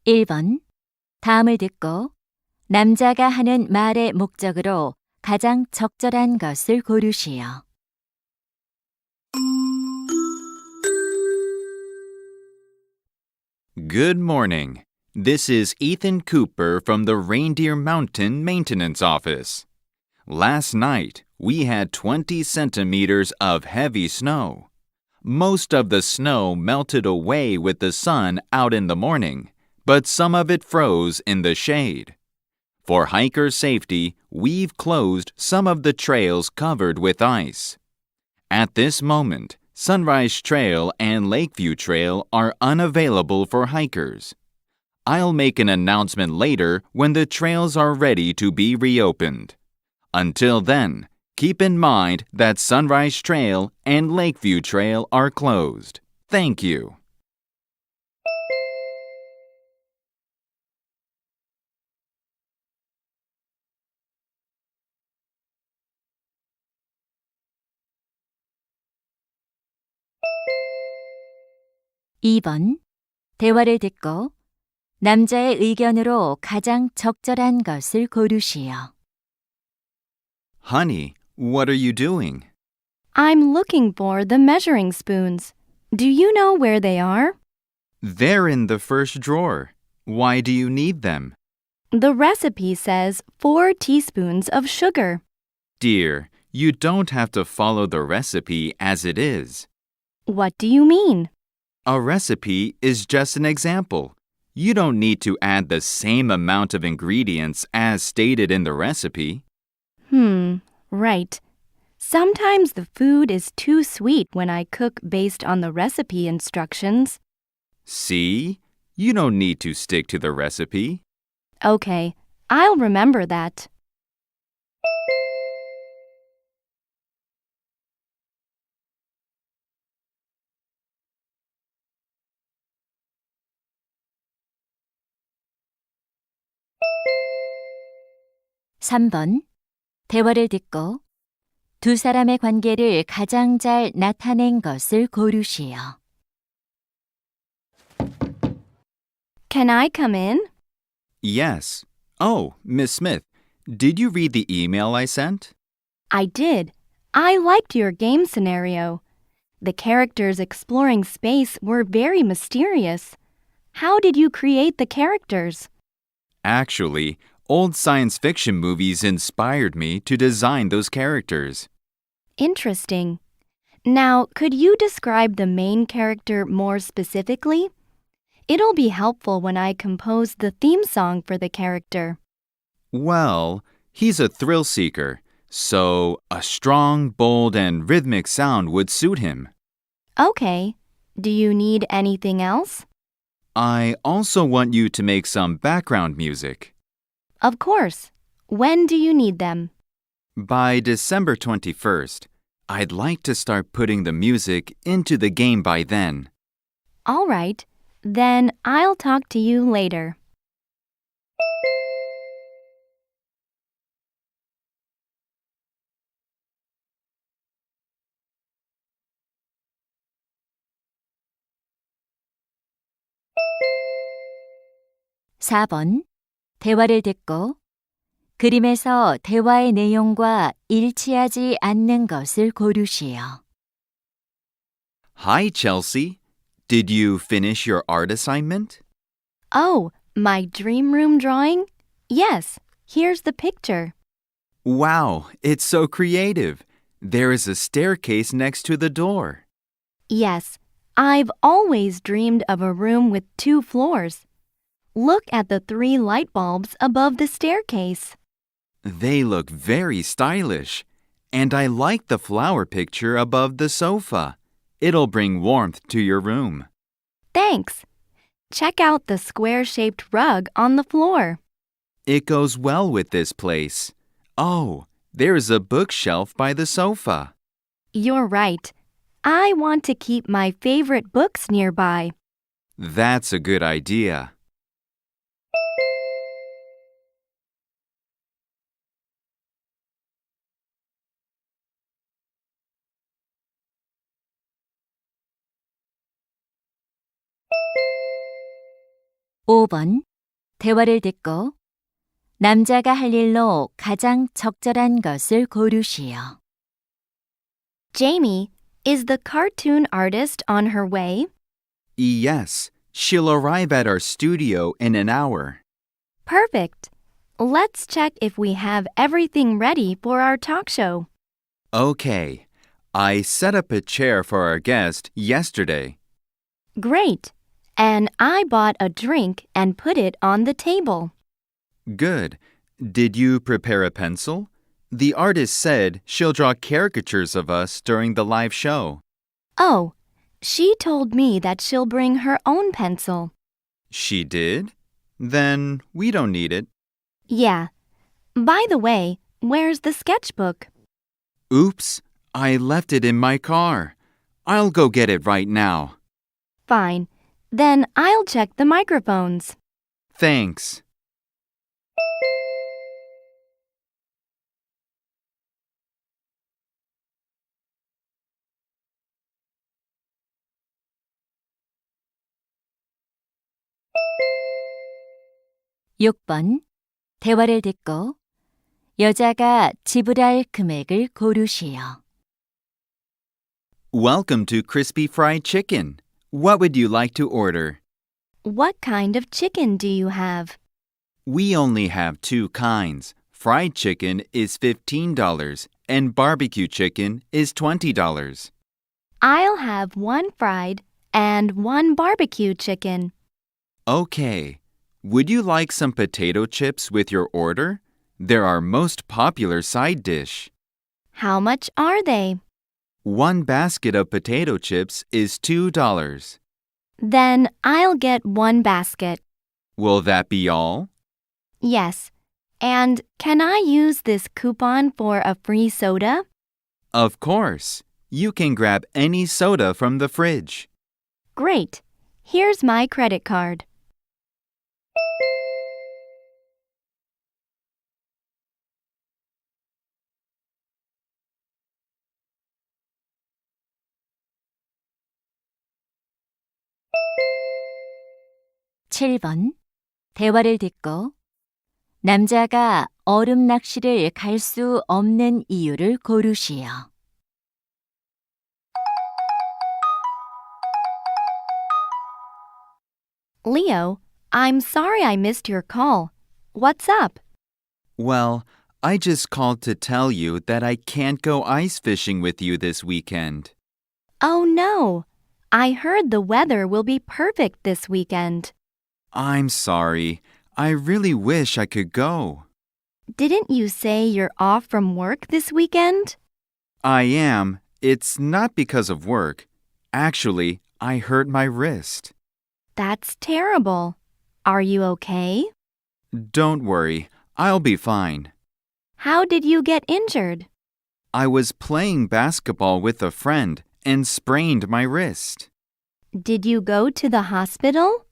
1번. 다음을 듣고 남자가 하는 말의 목적으로 가장 적절한 것을 고르시오. Good morning. This is Ethan Cooper from the Reindeer Mountain Maintenance Office. Last night, we had 20 centimeters of heavy snow. Most of the snow melted away with the sun out in the morning, but some of it froze in the shade. For hiker safety, we've closed some of the trails covered with ice. At this moment, Sunrise Trail and Lakeview Trail are unavailable for hikers. I'll make an announcement later when the trails are ready to be reopened. Until then, keep in mind that Sunrise Trail and Lakeview Trail are closed. Thank you. (2번) 대화를 듣고 남자의 의견으로 가장 적절한 것을 고르시오. Honey, what are you doing? I'm looking for the measuring spoons. Do you know where they are? They're in the first drawer. Why do you need them? The recipe says 4 teaspoons of sugar. Dear, you don't have to follow the recipe as it is. What do you mean? A recipe is just an example. You don't need to add the same amount of ingredients as stated in the recipe. Right. Sometimes the food is too sweet when I cook based on the recipe instructions. See? You don't need to stick to the recipe. Okay, I'll remember that. (3번) 대화를 듣고 두 사람의 관계를 가장 잘 나타낸 것을 고르시오. Can I come in? Yes. Oh, Miss Smith, did you read the email I sent? I did. I liked your game scenario. The characters exploring space were very mysterious. How did you create the characters? Actually, old science fiction movies inspired me to design those characters. Interesting. Now, could you describe the main character more specifically? It'll be helpful when I compose the theme song for the character. Well, he's a thrill seeker, so a strong, bold, and rhythmic sound would suit him. Okay. Do you need anything else? I also want you to make some background music. Of course. When do you need them? By December 21st, I'd like to start putting the music into the game by then. All right. Then I'll talk to you later. (4번) 대화를 듣고 그림에서 대화의 내용과 일치하지 않는 것을 고르시오. Hi, Chelsea. Did you finish your art assignment? Oh, my dream room drawing? Yes, here's the picture. Wow, it's so creative. There is a staircase next to the door. Yes, I've always dreamed of a room with 2 floors. Look at the 3 light bulbs above the staircase. They look very stylish. And I like the flower picture above the sofa. It'll bring warmth to your room. Thanks. Check out the square-shaped rug on the floor. It goes well with this place. Oh, there's a bookshelf by the sofa. You're right. I want to keep my favorite books nearby. That's a good idea. 5번. 대화를 듣고 남자가 할 일로 가장 적절한 것을 고르시오. Jamie, is the cartoon artist on her way? Yes, she'll arrive at our studio in an hour. Perfect. Let's check if we have everything ready for our talk show. Okay. I set up a chair for our guest yesterday. Great. And I bought a drink and put it on the table. Good. Did you prepare a pencil? The artist said she'll draw caricatures of us during the live show. Oh, she told me that she'll bring her own pencil. She did? Then we don't need it. Yeah. By the way, where's the sketchbook? Oops, I left it in my car. I'll go get it right now. Fine. Then I'll check the microphones. Thanks. 육 번. 대화를 듣고 여자가 지불할 금액을 고르시오. Welcome to Crispy Fried Chicken. What would you like to order? What kind of chicken do you have? We only have two kinds. Fried chicken is $15 and barbecue chicken is $20. I'll have one fried and one barbecue chicken. Okay. Would you like some potato chips with your order? They're our most popular side dish. How much are they? One basket of potato chips is $2. Then I'll get one basket. Will that be all? Yes. And can I use this coupon for a free soda? Of course. You can grab any soda from the fridge. Great. Here's my credit card. 칠 번. 대화를 듣고 남자가 얼음 낚시를 갈 수 없는 이유를 고르시오. Leo, I'm sorry I missed your call. What's up? Well, I just called to tell you that I can't go ice fishing with you this weekend. Oh no. I heard the weather will be perfect this weekend. I'm sorry. I really wish I could go. Didn't you say you're off from work this weekend? I am. It's not because of work. Actually, I hurt my wrist. That's terrible. Are you okay? Don't worry. I'll be fine. How did you get injured? I was playing basketball with a friend and sprained my wrist. Did you go to the hospital?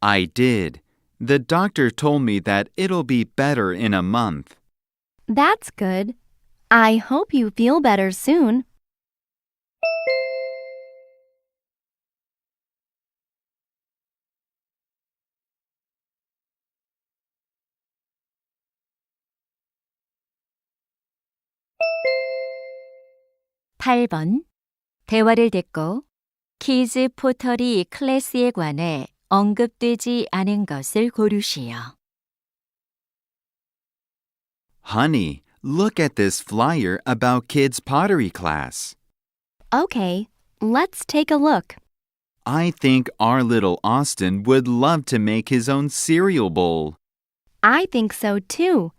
I did. The doctor told me that it'll be better in a month. That's good. I hope you feel better soon. 팔 번. 대화를 듣고 키즈 포털이 클래스에 관해 언급되지 않은 것을 고르시오. Honey, look at this flyer about kids' pottery class. Okay, let's take a look. I think our little Austin would love to make his own cereal bowl. I think so too.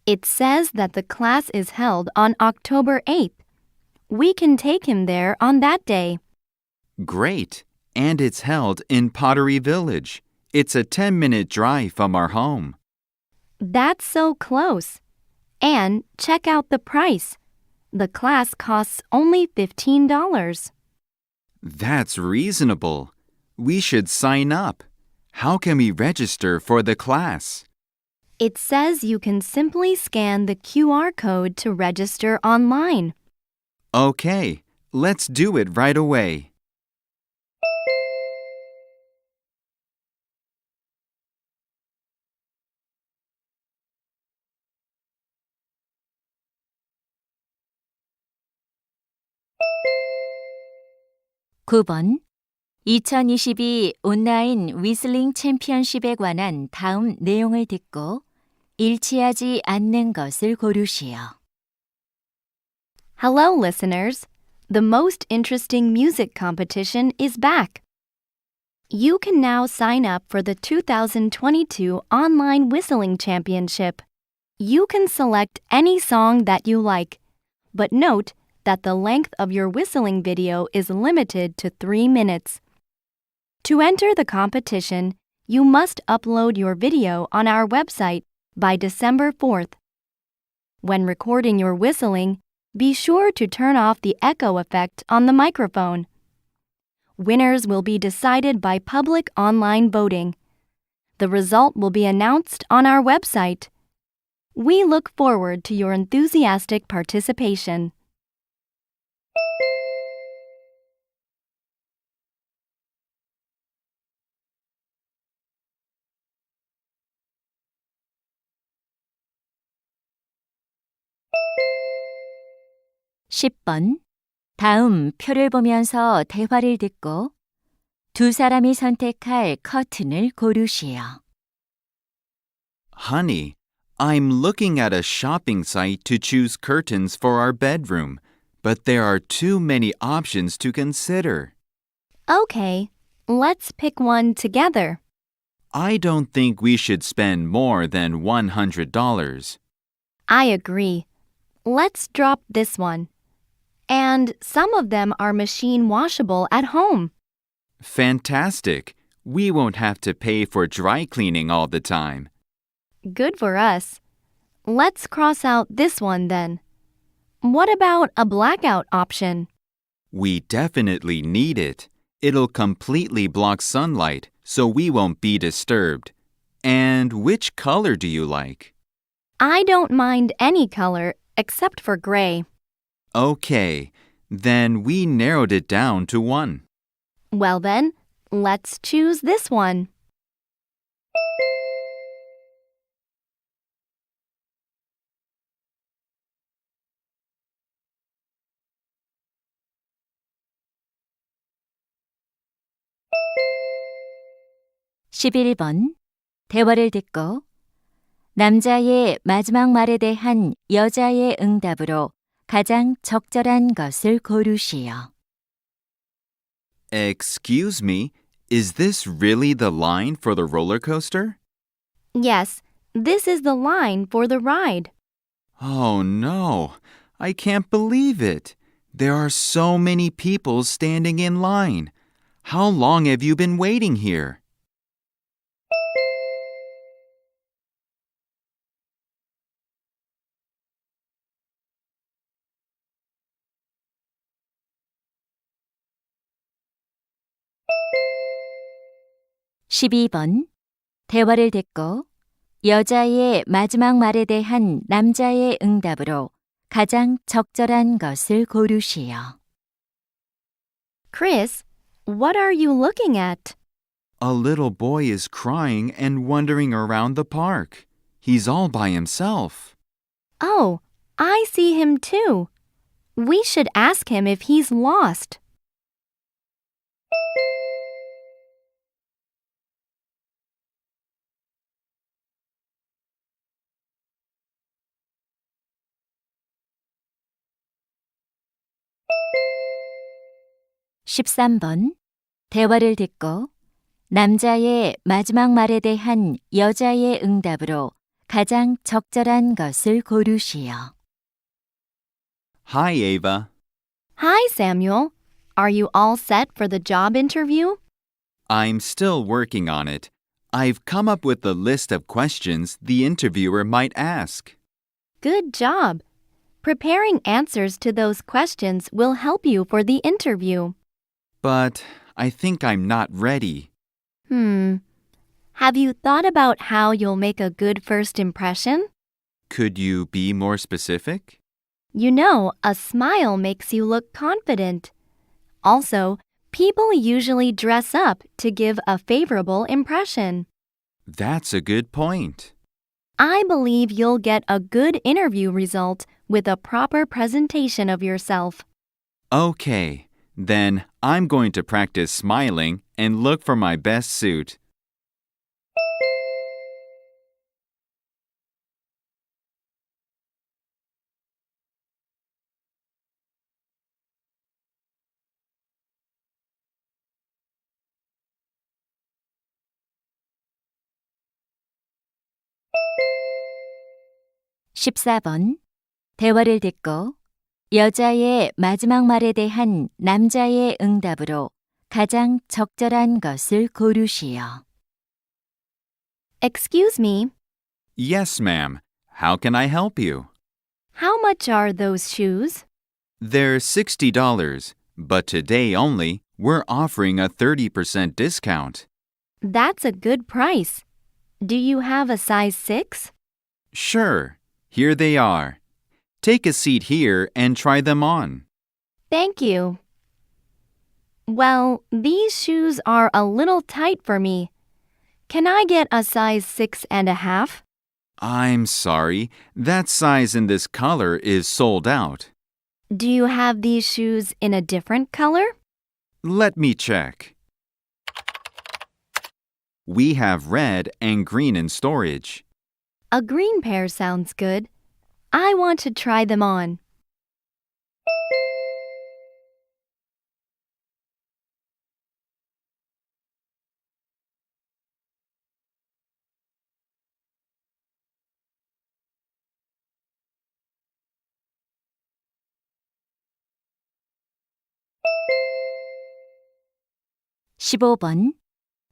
It says that the class is held on October 8th. We can take him there on that day. Great. And it's held in Pottery Village. It's a 10-minute drive from our home. That's so close. And check out the price. The class costs only $15. That's reasonable. We should sign up. How can we register for the class? It says you can simply scan the QR code to register online. Okay, let's do it right away. 9번 2022 온라인 위슬링 챔피언십에 관한 다음 내용을 듣고 일치하지 않는 것을 고르시오. Hello, listeners. The most interesting music competition is back. You can now sign up for the 2022 Online Whistling Championship. You can select any song that you like, but note that the length of your whistling video is limited to 3 minutes. To enter the competition, you must upload your video on our website by December 4th. When recording your whistling, be sure to turn off the echo effect on the microphone. Winners will be decided by public online voting. The result will be announced on our website. We look forward to your enthusiastic participation. (10번) 다음 표를 보면서 대화를 듣고 두 사람이 선택할 커튼을 고르시오. Honey, I'm looking at a shopping site to choose curtains for our bedroom, but there are too many options to consider. Okay, let's pick one together. I don't think we should spend more than $100. I agree. Let's drop this one. And some of them are machine washable at home. Fantastic. We won't have to pay for dry cleaning all the time. Good for us. Let's cross out this one then. What about a blackout option? We definitely need it. It'll completely block sunlight, so we won't be disturbed. And which color do you like? I don't mind any color except for gray. Okay, then we narrowed it down to one. Well then, let's choose this one. (11번) 대화를 듣고 남자의 마지막 말에 대한 여자의 응답으로 가장 적절한 것을 고르시오. Excuse me, is this really the line for the roller coaster? Yes, this is the line for the ride. Oh no, I can't believe it. There are so many people standing in line. How long have you been waiting here? (12번) 대화를 듣고 여자의 마지막 말에 대한 남자의 응답으로 가장 적절한 것을 고르시오. Chris, what are you looking at? A little boy is crying and wandering around the park. He's all by himself. Oh, I see him too. We should ask him if he's lost. (13번) 대화를 듣고 남자의 마지막 말에 대한 여자의 응답으로 가장 적절한 것을 고르시오. Hi, Ava. Hi, Samuel. Are you all set for the job interview? I'm still working on it. I've come up with a list of questions the interviewer might ask. Good job. Preparing answers to those questions will help you for the interview. But I think I'm not ready. Have you thought about how you'll make a good first impression? Could you be more specific? You know, a smile makes you look confident. Also, people usually dress up to give a favorable impression. That's a good point. I believe you'll get a good interview result with a proper presentation of yourself. Okay, Then I'm going to practice smiling and look for my best suit. (14번) 대화를 듣고 여자의 마지막 말에 대한 남자의 응답으로 가장 적절한 것을 고르시오. Excuse me, Yes, ma'am. How can I help you? how much are those shoes? They're $60, but today only, we're offering a 30% discount. That's a good price. Do you have a size 6? Sure, here they are. Take a seat here and try them on. Thank you. Well, these shoes are a little tight for me. Can I get a size 6.5? I'm sorry, that size in this color is sold out. Do you have these shoes in a different color? Let me check. We have red and green in storage. A green pair sounds good. I want to try them on. (15번)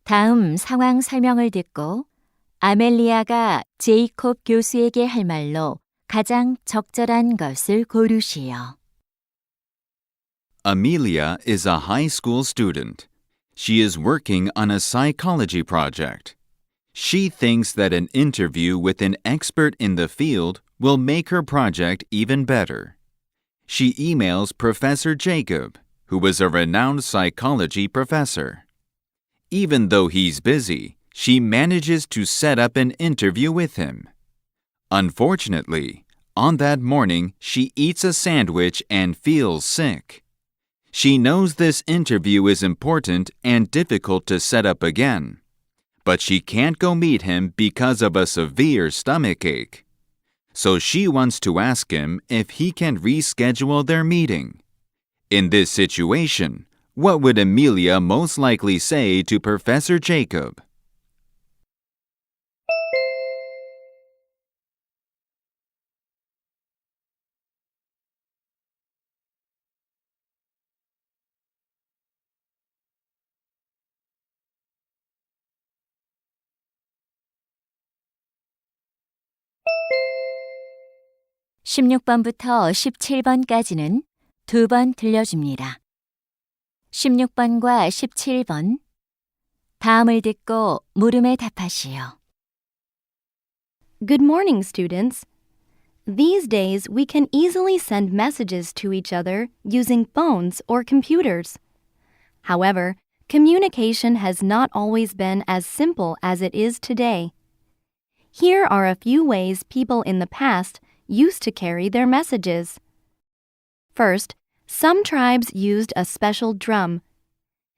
다음 상황 설명을 듣고 아멜리아가 제이콥 교수에게 할 말로 가장 적절한 것을 고르시오. Amelia is a high school student. She is working on a psychology project. She thinks that an interview with an expert in the field will make her project even better. She emails Professor Jacob, who is a renowned psychology professor. Even though he's busy, she manages to set up an interview with him. Unfortunately, on that morning, she eats a sandwich and feels sick. She knows this interview is important and difficult to set up again, but she can't go meet him because of a severe stomachache. So she wants to ask him if he can reschedule their meeting. In this situation, what would Amelia most likely say to Professor Jacob? (16번부터 17번까지는 2번 들려줍니다. 16번과 17번 다음을 듣고 물음에 답하시오. Good morning, students. These days, we can easily send messages to each other using phones or computers. However, communication has not always been as simple as it is today. Here are a few ways people in the past used to carry their messages. First, some tribes used a special drum.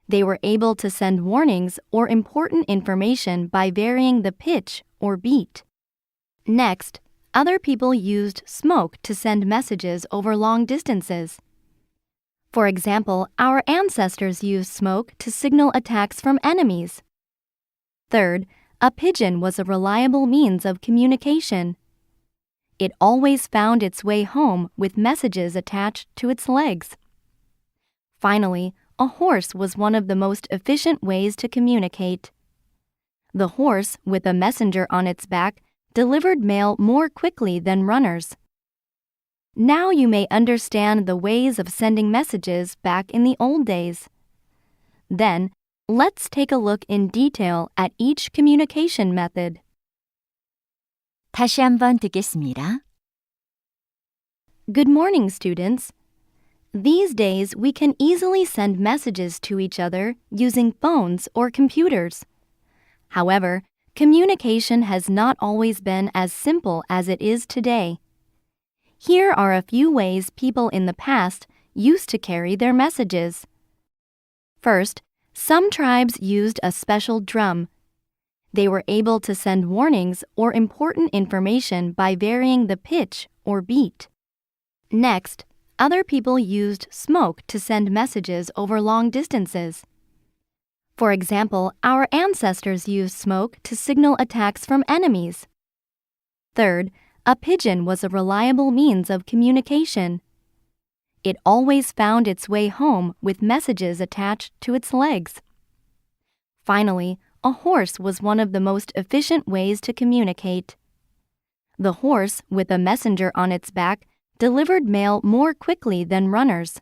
They were able to send warnings or important information by varying the pitch or beat. Next, other people used smoke to send messages over long distances. For example, our ancestors used smoke to signal attacks from enemies. Third, a pigeon was a reliable means of communication. It always found its way home with messages attached to its legs. Finally, a horse was one of the most efficient ways to communicate. The horse, with a messenger on its back, delivered mail more quickly than runners. Now you may understand the ways of sending messages back in the old days. Then, let's take a look in detail at each communication method. 다시 한번 듣겠습니다. Good morning, students. These days, we can easily send messages to each other using phones or computers. However, communication has not always been as simple as it is today. Here are a few ways people in the past used to carry their messages. First, some tribes used a special drum. They were able to send warnings or important information by varying the pitch or beat. Next, other people used smoke to send messages over long distances. For example, our ancestors used smoke to signal attacks from enemies. Third, a pigeon was a reliable means of communication. It always found its way home with messages attached to its legs. Finally, a horse was one of the most efficient ways to communicate. The horse, with a messenger on its back, delivered mail more quickly than runners.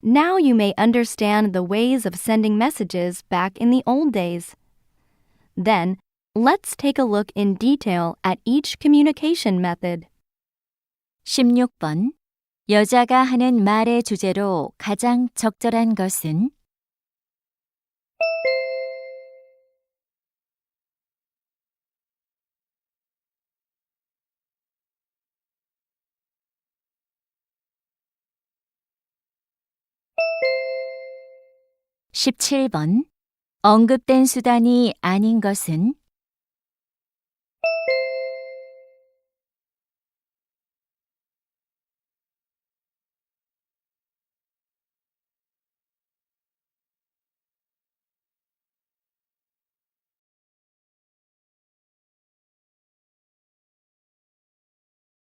Now you may understand the ways of sending messages back in the old days. Then, let's take a look in detail at each communication method. 16번. 여자가 하는 말의 주제로 가장 적절한 것은? 17번. 언급된 수단이 아닌 것은?